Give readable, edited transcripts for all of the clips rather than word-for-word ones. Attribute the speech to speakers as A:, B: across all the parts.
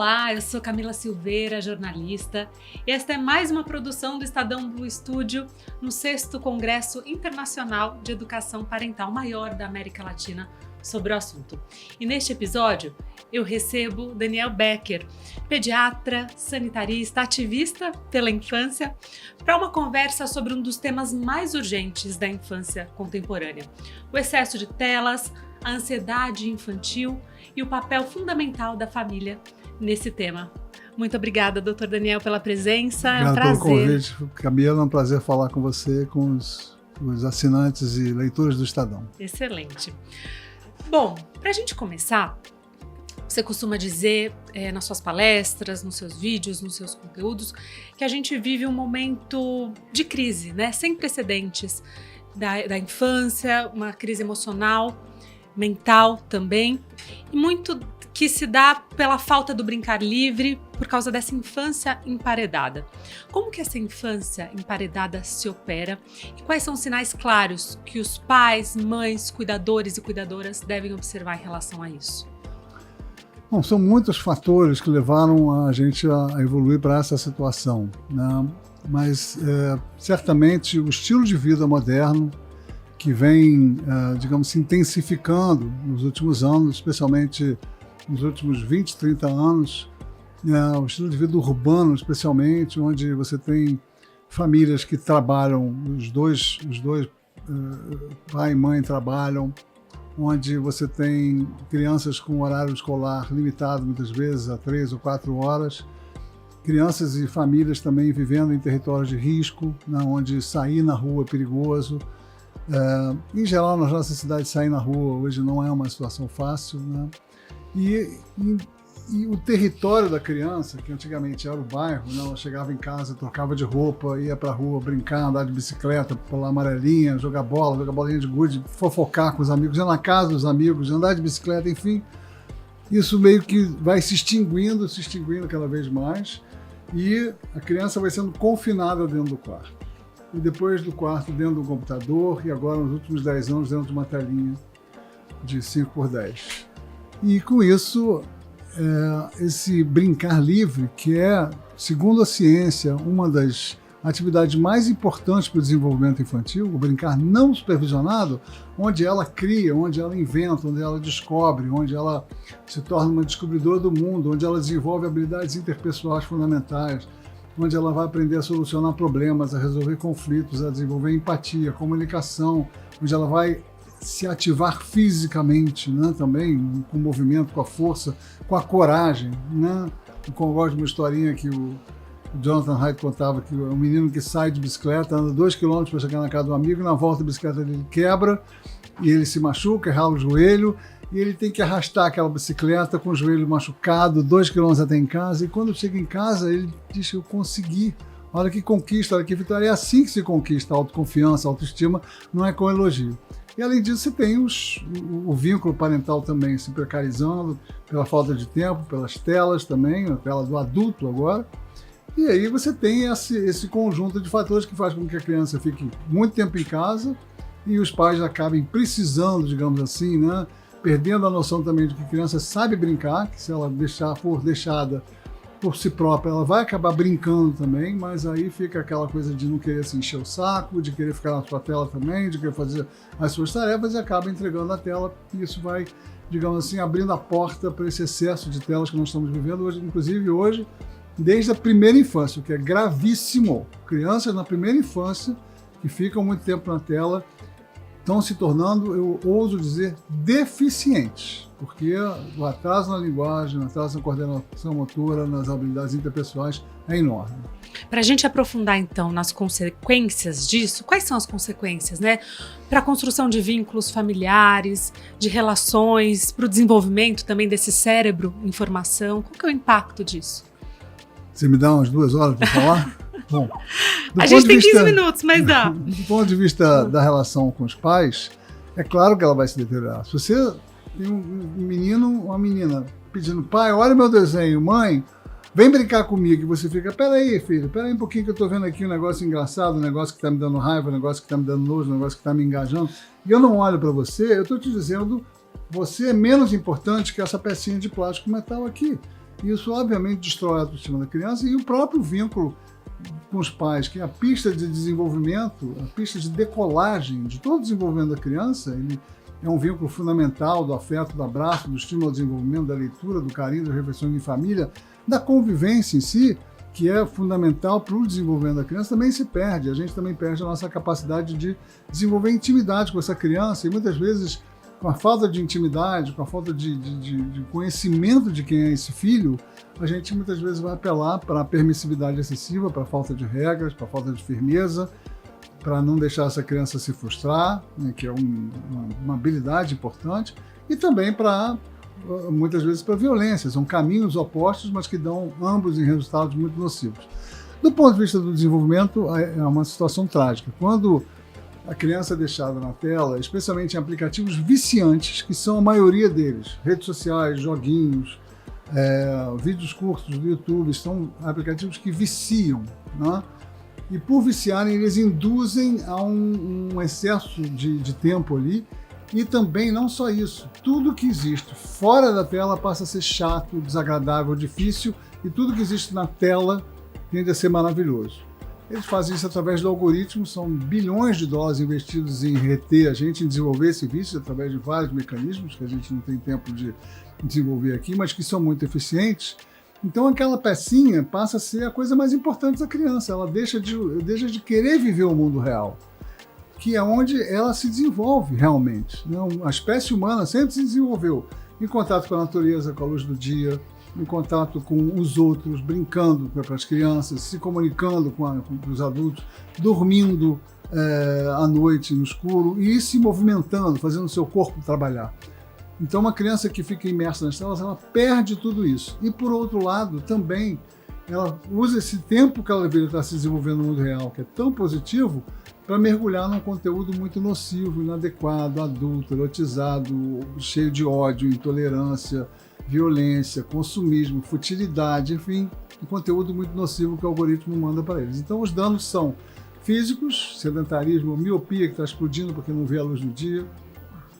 A: Olá, eu sou Camila Silveira, jornalista, e esta é mais uma produção do Estadão Blue Studio no 6º Congresso Internacional de Educação Parental maior da América Latina sobre o assunto. E neste episódio eu recebo Daniel Becker, pediatra, sanitarista, ativista pela infância, para uma conversa sobre um dos temas mais urgentes da infância contemporânea: o excesso de telas, a ansiedade infantil e o papel fundamental da família nesse tema. Muito obrigada, Dr. Daniel, pela presença.
B: Obrigado,
A: é um prazer.
B: pelo convite, Camila. É um prazer falar com você, com os assinantes e leitores do Estadão.
A: Excelente. Bom, para a gente começar, você costuma dizer nas suas palestras, nos seus vídeos, nos seus conteúdos, que a gente vive um momento de crise, né? Sem precedentes da infância, uma crise emocional, mental também, e muito que se dá pela falta do brincar livre por causa dessa infância emparedada. Como que essa infância emparedada se opera e quais são os sinais claros que os pais, mães, cuidadores e cuidadoras devem observar em relação a isso?
B: Bom, são muitos fatores que levaram a gente a evoluir para essa situação, né? Mas certamente o estilo de vida moderno que vem, digamos, se intensificando nos últimos anos, especialmente nos últimos 20, 30 anos, o estilo de vida urbano, especialmente, onde você tem famílias que trabalham, os dois pai e mãe trabalham, onde você tem crianças com horário escolar limitado, muitas vezes a 3 ou 4 horas, crianças e famílias também vivendo em territórios de risco, né, onde sair na rua é perigoso. Em geral, nas nossas cidades, sair na rua hoje não é uma situação fácil, né? E o território da criança, que antigamente era o bairro, né? Ela chegava em casa, trocava de roupa, ia pra rua brincar, andar de bicicleta, pular amarelinha, jogar bolinha de gude, fofocar com os amigos, ir na casa dos amigos, andar de bicicleta, enfim. Isso meio que vai se extinguindo cada vez mais, e a criança vai sendo confinada dentro do quarto. E depois do quarto dentro do computador, e agora nos últimos 10 anos dentro de uma telinha de 5x10. E com isso, esse brincar livre, que é, segundo a ciência, uma das atividades mais importantes para o desenvolvimento infantil, o brincar não supervisionado, onde ela cria, onde ela inventa, onde ela descobre, onde ela se torna uma descobridora do mundo, onde ela desenvolve habilidades interpessoais fundamentais, onde ela vai aprender a solucionar problemas, a resolver conflitos, a desenvolver empatia, comunicação, onde ela vai se ativar fisicamente, né, também, com o movimento, com a força, com a coragem, né? Eu gosto de uma historinha que o Jonathan Haidt contava, que é um menino que sai de bicicleta, anda 2 km para chegar na casa do amigo, e na volta a bicicleta dele quebra, e ele se machuca, rala o joelho, e ele tem que arrastar aquela bicicleta com o joelho machucado, 2 km até em casa, e quando chega em casa, ele diz: eu consegui. Olha que conquista, olha que vitória. É assim que se conquista a autoconfiança, a autoestima, não é com elogio. E além disso, você tem o vínculo parental também se precarizando pela falta de tempo, pelas telas também, a tela do adulto agora. E aí você tem esse conjunto de fatores que faz com que a criança fique muito tempo em casa e os pais acabem precisando, digamos assim, né, perdendo a noção também de que a criança sabe brincar, que se ela for deixada por si própria, ela vai acabar brincando também, mas aí fica aquela coisa de não querer se encher o saco, de querer ficar na sua tela também, de querer fazer as suas tarefas e acaba entregando a tela, e isso vai, digamos assim, abrindo a porta para esse excesso de telas que nós estamos vivendo hoje, inclusive hoje, desde a primeira infância, o que é gravíssimo. Crianças na primeira infância que ficam muito tempo na tela estão se tornando, eu ouso dizer, deficientes, porque o atraso na linguagem, o atraso na coordenação motora, nas habilidades interpessoais é enorme.
A: Para a gente aprofundar, então, nas consequências disso, quais são as consequências, né? Para a construção de vínculos familiares, de relações, para o desenvolvimento também desse cérebro em formação, qual que é o impacto disso?
B: Você me dá umas 2 horas para falar? Bom,
A: a gente tem 15 minutos, mas dá.
B: Do ponto de vista da relação com os pais, é claro que ela vai se deteriorar. Se você tem um menino, uma menina pedindo: pai, olha meu desenho, mãe, vem brincar comigo, e você fica: peraí, filho, peraí um pouquinho que eu tô vendo aqui um negócio engraçado, um negócio que tá me dando raiva, um negócio que tá me dando nojo, um negócio que tá me engajando, e eu não olho para você, eu tô te dizendo, você é menos importante que essa pecinha de plástico metal aqui. Isso, obviamente, destrói a autoestima da criança e o próprio vínculo com os pais, que é a pista de desenvolvimento, a pista de decolagem de todo o desenvolvimento da criança. Ele é um vínculo fundamental do afeto, do abraço, do estímulo ao desenvolvimento, da leitura, do carinho, das reflexões em família, da convivência em si, que é fundamental para o desenvolvimento da criança, também se perde. A gente também perde a nossa capacidade de desenvolver intimidade com essa criança, e muitas vezes, com a falta de intimidade, com a falta de conhecimento de quem é esse filho, a gente muitas vezes vai apelar para a permissividade excessiva, para a falta de regras, para a falta de firmeza, para não deixar essa criança se frustrar, né, que é uma habilidade importante, e também para, muitas vezes, para a violência. São caminhos opostos, mas que dão ambos em resultados muito nocivos. Do ponto de vista do desenvolvimento, é uma situação trágica. Quando a criança é deixada na tela, especialmente em aplicativos viciantes, que são a maioria deles, redes sociais, joguinhos, vídeos curtos do YouTube, são aplicativos que viciam, né? E por viciarem, eles induzem a um excesso de tempo ali. E também, não só isso, tudo que existe fora da tela passa a ser chato, desagradável, difícil, e tudo que existe na tela tende a ser maravilhoso. Eles fazem isso através do algoritmo, são bilhões de dólares investidos em reter a gente, em desenvolver esse vício através de vários mecanismos que a gente não tem tempo de desenvolver aqui, mas que são muito eficientes. Então aquela pecinha passa a ser a coisa mais importante da criança, ela deixa de querer viver o mundo real, que é onde ela se desenvolve realmente. A espécie humana sempre se desenvolveu em contato com a natureza, com a luz do dia, em contato com os outros, brincando com as crianças, se comunicando com os adultos, dormindo à noite no escuro e se movimentando, fazendo o seu corpo trabalhar. Então uma criança que fica imersa nas telas, ela perde tudo isso. E por outro lado, também, ela usa esse tempo que ela deveria estar se desenvolvendo no mundo real, que é tão positivo, para mergulhar num conteúdo muito nocivo, inadequado, adulto, erotizado, cheio de ódio, intolerância, violência, consumismo, futilidade, enfim, um conteúdo muito nocivo que o algoritmo manda para eles. Então os danos são físicos, sedentarismo, miopia que está explodindo porque não vê a luz do dia,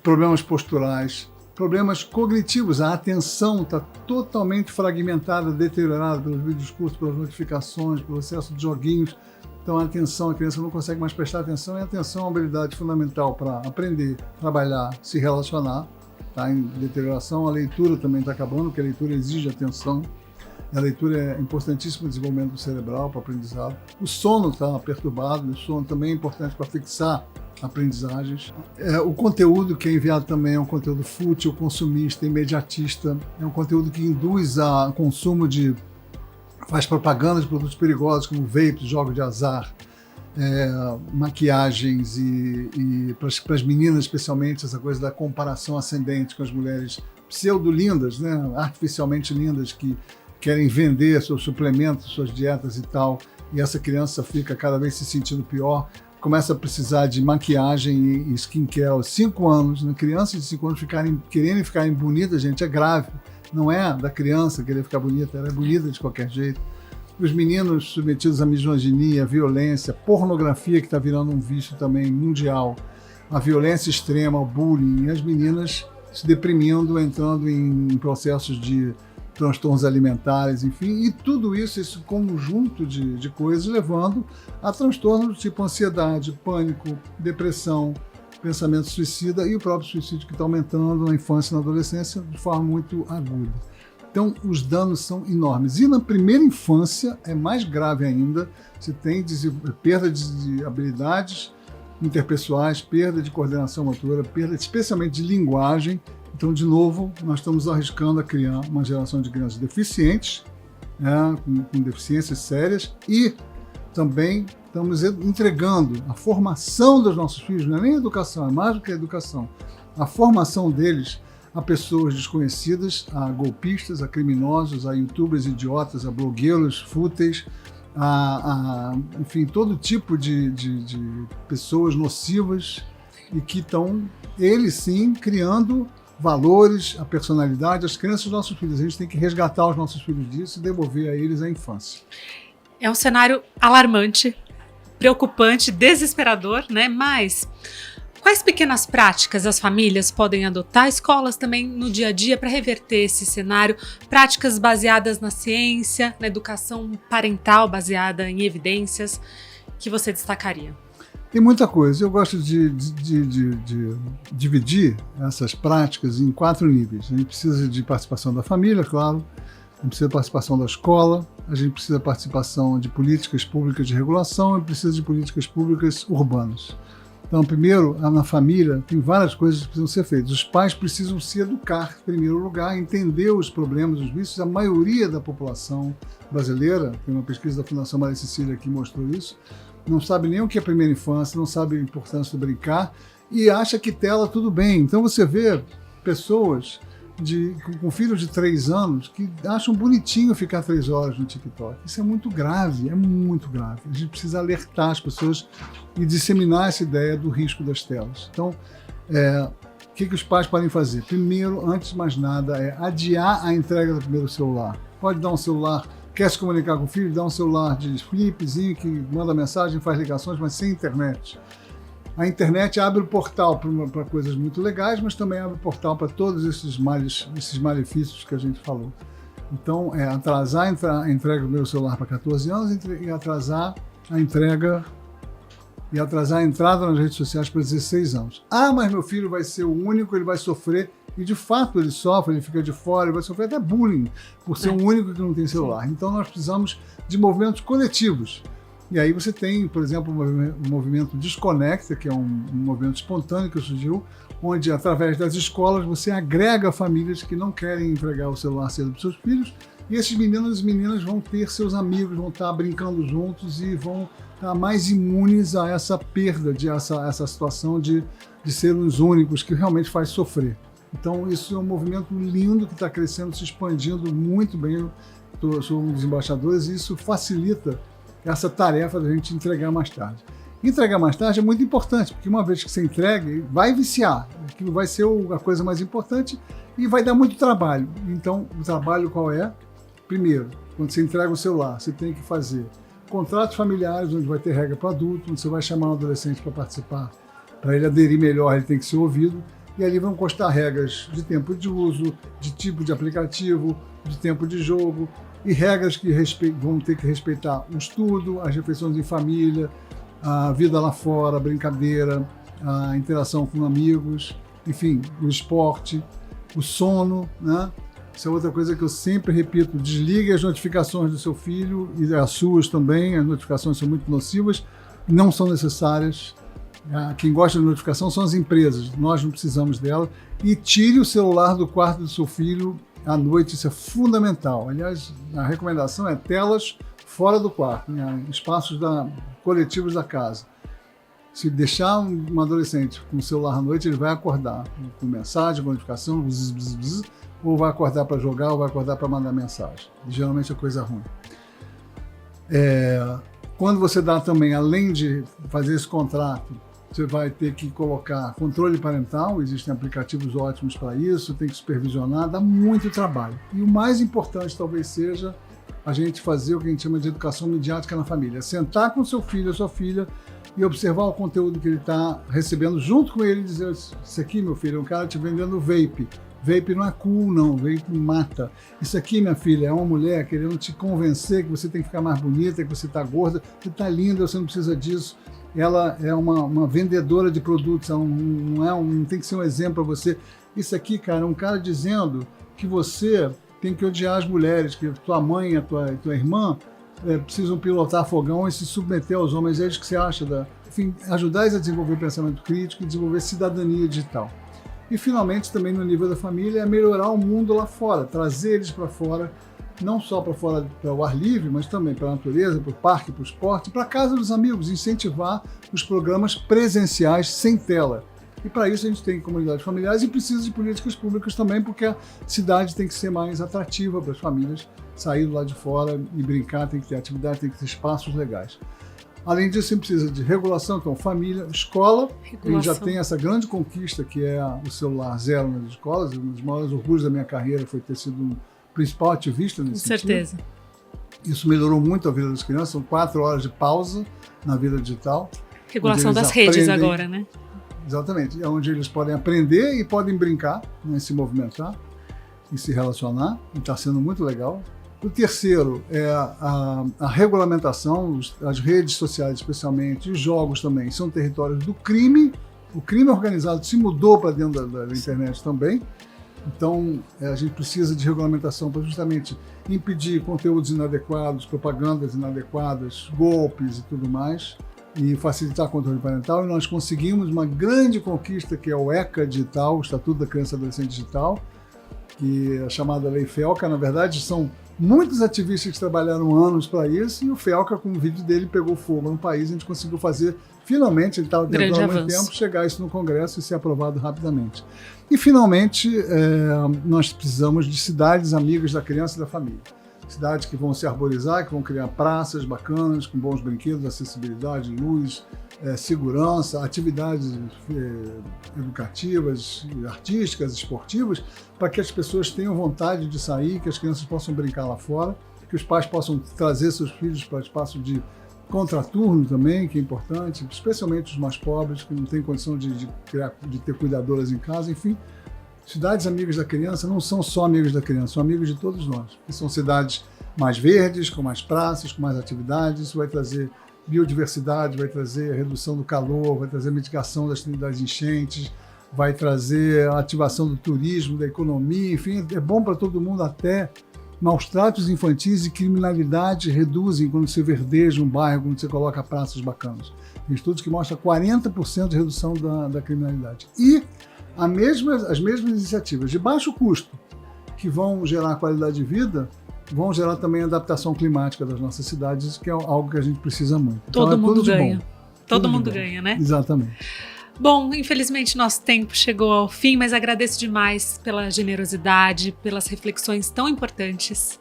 B: problemas posturais, problemas cognitivos, a atenção está totalmente fragmentada, deteriorada pelos vídeos curtos, pelas notificações, pelo excesso de joguinhos. Então a criança não consegue mais prestar atenção, e a atenção é uma habilidade fundamental para aprender, trabalhar, se relacionar. Está em deterioração, a leitura também está acabando, porque a leitura exige atenção. A leitura é importantíssima para o desenvolvimento cerebral, para o aprendizado. O sono está perturbado, o sono também é importante para fixar aprendizagens. O conteúdo que é enviado também é um conteúdo fútil, consumista, imediatista. É um conteúdo que induz a consumo faz propaganda de produtos perigosos como vapes, jogos de azar, maquiagens e para as meninas especialmente essa coisa da comparação ascendente com as mulheres pseudo-lindas, né, artificialmente lindas, que querem vender seus suplementos, suas dietas e tal, e essa criança fica cada vez se sentindo pior, começa a precisar de maquiagem e skincare aos 5 anos, né? Crianças de 5 anos querendo ficarem bonitas, gente, é grave. Não é da criança querer ficar bonita, ela é bonita de qualquer jeito. Os meninos submetidos à misoginia, à violência, pornografia, que está virando um vício também mundial, a violência extrema, o bullying, e as meninas se deprimindo, entrando em processos de transtornos alimentares, enfim, e tudo isso, esse conjunto de coisas, levando a transtornos do tipo ansiedade, pânico, depressão, pensamento suicida e o próprio suicídio, que está aumentando na infância e na adolescência de forma muito aguda. Então, os danos são enormes. E na primeira infância é mais grave ainda. Você tem perda de habilidades interpessoais, perda de coordenação motora, perda especialmente de linguagem. Então, de novo, nós estamos arriscando a criar uma geração de crianças deficientes, com deficiências sérias, e também estamos entregando a formação dos nossos filhos, não é nem a educação, é mais do que a educação, a formação deles a pessoas desconhecidas, a golpistas, a criminosos, a youtubers idiotas, a blogueiros fúteis, enfim, todo tipo de pessoas nocivas e que estão, eles sim, criando valores, a personalidade, as crenças dos nossos filhos. A gente tem que resgatar os nossos filhos disso e devolver a eles a infância.
A: É um cenário alarmante, preocupante, desesperador, né? Mas Quais pequenas práticas as famílias podem adotar, escolas também no dia a dia, para reverter esse cenário? Práticas baseadas na ciência, na educação parental baseada em evidências, que você destacaria?
B: Tem muita coisa. Eu gosto de dividir essas práticas em 4 níveis. A gente precisa de participação da família, claro. A gente precisa de participação da escola. A gente precisa de participação de políticas públicas de regulação e precisa de políticas públicas urbanas. Então, primeiro, na família, tem várias coisas que precisam ser feitas. Os pais precisam se educar, em primeiro lugar, entender os problemas, os vícios. A maioria da população brasileira, tem uma pesquisa da Fundação Maria Cecília que mostrou isso, não sabe nem o que é primeira infância, não sabe a importância do brincar e acha que tela tudo bem. Então, você vê pessoas com filhos de 3 anos que acham bonitinho ficar 3 horas no TikTok. Isso é muito grave, é muito grave. A gente precisa alertar as pessoas e disseminar essa ideia do risco das telas. Então, o que os pais podem fazer? Primeiro, antes de mais nada, é adiar a entrega do primeiro celular. Pode dar um celular, quer se comunicar com o filho, dá um celular de flipzinho que manda mensagem, faz ligações, mas sem internet. A internet abre o portal para coisas muito legais, mas também abre o portal para todos esses malefícios que a gente falou. Então, atrasar a entrega do meu celular para 14 anos e atrasar a entrada nas redes sociais para 16 anos. Ah, mas meu filho vai ser o único, ele vai sofrer. E, de fato, ele sofre, ele fica de fora, ele vai sofrer até bullying por ser o único que não tem celular. Então, nós precisamos de movimentos coletivos. E aí você tem, por exemplo, o movimento Desconecta, que é um movimento espontâneo que surgiu, onde, através das escolas, você agrega famílias que não querem entregar o celular cedo para os seus filhos, e esses meninos e meninas vão ter seus amigos, vão estar brincando juntos e vão estar mais imunes a essa perda, essa situação de serem os únicos, que realmente faz sofrer. Então, isso é um movimento lindo que está crescendo, se expandindo muito bem. Eu sou um dos embaixadores e isso facilita essa tarefa da gente entregar mais tarde. Entregar mais tarde é muito importante, porque uma vez que você entrega, vai viciar. Aquilo vai ser a coisa mais importante e vai dar muito trabalho. Então, o trabalho qual é? Primeiro, quando você entrega o celular, você tem que fazer contratos familiares, onde vai ter regra para adulto, onde você vai chamar um adolescente para participar. Para ele aderir melhor, ele tem que ser ouvido. E ali vão constar regras de tempo de uso, de tipo de aplicativo, de tempo de jogo, e regras que vão ter que respeitar o estudo, as refeições em família, a vida lá fora, a brincadeira, a interação com amigos, enfim, o esporte, o sono, né? Isso é outra coisa que eu sempre repito: desligue as notificações do seu filho e as suas também. As notificações são muito nocivas, não são necessárias. Quem gosta de notificação são as empresas, nós não precisamos dela. E tire o celular do quarto do seu filho à noite, isso é fundamental. Aliás, a recomendação é telas fora do quarto, em espaços coletivos da casa. Se deixar um adolescente com o celular à noite, ele vai acordar com mensagem, com notificação, ou vai acordar para jogar, ou vai acordar para mandar mensagem. E, geralmente é coisa ruim. Quando você dá também, além de fazer esse contrato, você vai ter que colocar controle parental, existem aplicativos ótimos para isso, tem que supervisionar, dá muito trabalho. E o mais importante talvez seja a gente fazer o que a gente chama de educação midiática na família. Sentar com seu filho, a sua filha, e observar o conteúdo que ele está recebendo junto com ele e dizer: isso aqui, meu filho, é um cara te vendendo vape. Vape não é cool, não. Vape mata. Isso aqui, minha filha, é uma mulher querendo te convencer que você tem que ficar mais bonita, que você está gorda, que está linda, você não precisa disso. Ela é uma vendedora de produtos, não tem que ser um exemplo para você. Isso aqui, cara, é um cara dizendo que você tem que odiar as mulheres, que tua mãe e tua irmã precisam pilotar fogão e se submeter aos homens. É isso que você acha? Enfim, ajudar eles a desenvolver pensamento crítico e desenvolver cidadania digital. E, finalmente, também no nível da família, é melhorar o mundo lá fora, trazer eles para fora, não só para fora, para o ar livre, mas também para a natureza, para o parque, para o esporte, para a casa dos amigos, incentivar os programas presenciais sem tela. E para isso a gente tem comunidades familiares e precisa de políticas públicas também, porque a cidade tem que ser mais atrativa para as famílias sair do lado de fora e brincar, tem que ter atividade, tem que ter espaços legais. Além disso, você precisa de regulação, então família, escola. A gente já tem essa grande conquista que é o celular zero nas escolas. Um dos maiores orgulhos da minha carreira foi ter sido um principal ativista nesse sentido. Com certeza. Isso melhorou muito a vida das crianças, são 4 horas de pausa na vida digital.
A: Regulação das redes agora, né?
B: exatamente. É onde eles podem aprender e podem brincar, né, se movimentar e se relacionar, e está sendo muito legal. O terceiro é a regulamentação, as redes sociais especialmente, e os jogos também, são territórios do crime. O crime organizado se mudou para dentro da internet também. Então, a gente precisa de regulamentação para justamente impedir conteúdos inadequados, propagandas inadequadas, golpes e tudo mais, e facilitar o controle parental. E nós conseguimos uma grande conquista, que é o ECA Digital, o Estatuto da Criança e Adolescente Digital, que é a chamada Lei FELCA. Na verdade, são muitos ativistas que trabalharam anos para isso, e o FELCA, com o vídeo dele, pegou fogo no país. A gente conseguiu fazer, finalmente, ele estava tentando há muito tempo, chegar isso no Congresso e ser aprovado rapidamente. E, finalmente, nós precisamos de cidades amigas da criança e da família. Cidades que vão se arborizar, que vão criar praças bacanas, com bons brinquedos, acessibilidade, luz, segurança, atividades educativas, artísticas, esportivas, para que as pessoas tenham vontade de sair, que as crianças possam brincar lá fora, que os pais possam trazer seus filhos para espaço de contraturno também, que é importante, especialmente os mais pobres, que não têm condição de ter cuidadoras em casa, enfim. Cidades amigas da criança não são só amigas da criança, são amigos de todos nós. E são cidades mais verdes, com mais praças, com mais atividades. Isso vai trazer biodiversidade, vai trazer redução do calor, vai trazer mitigação das enchentes, vai trazer a ativação do turismo, da economia, enfim, é bom para todo mundo. Até maus tratos infantis e criminalidade reduzem quando você verdeja um bairro, quando você coloca praças bacanas. Tem estudos que mostram 40% de redução da criminalidade. E as mesmas iniciativas de baixo custo, que vão gerar qualidade de vida, vão gerar também a adaptação climática das nossas cidades, que é algo que a gente precisa muito.
A: Todo mundo ganha.
B: Bom.
A: Todo mundo ganha, né?
B: Exatamente.
A: Bom, infelizmente nosso tempo chegou ao fim, mas agradeço demais pela generosidade, pelas reflexões tão importantes.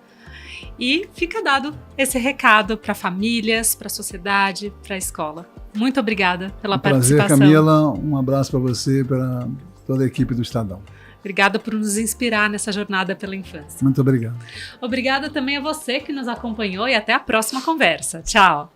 A: E fica dado esse recado para famílias, para a sociedade, para a escola. Muito obrigada pela participação.
B: Prazer, Camila. Um abraço para você e para toda a equipe do Estadão.
A: Obrigada por nos inspirar nessa jornada pela infância.
B: Muito obrigado.
A: Obrigada também a você que nos acompanhou e até a próxima conversa. Tchau!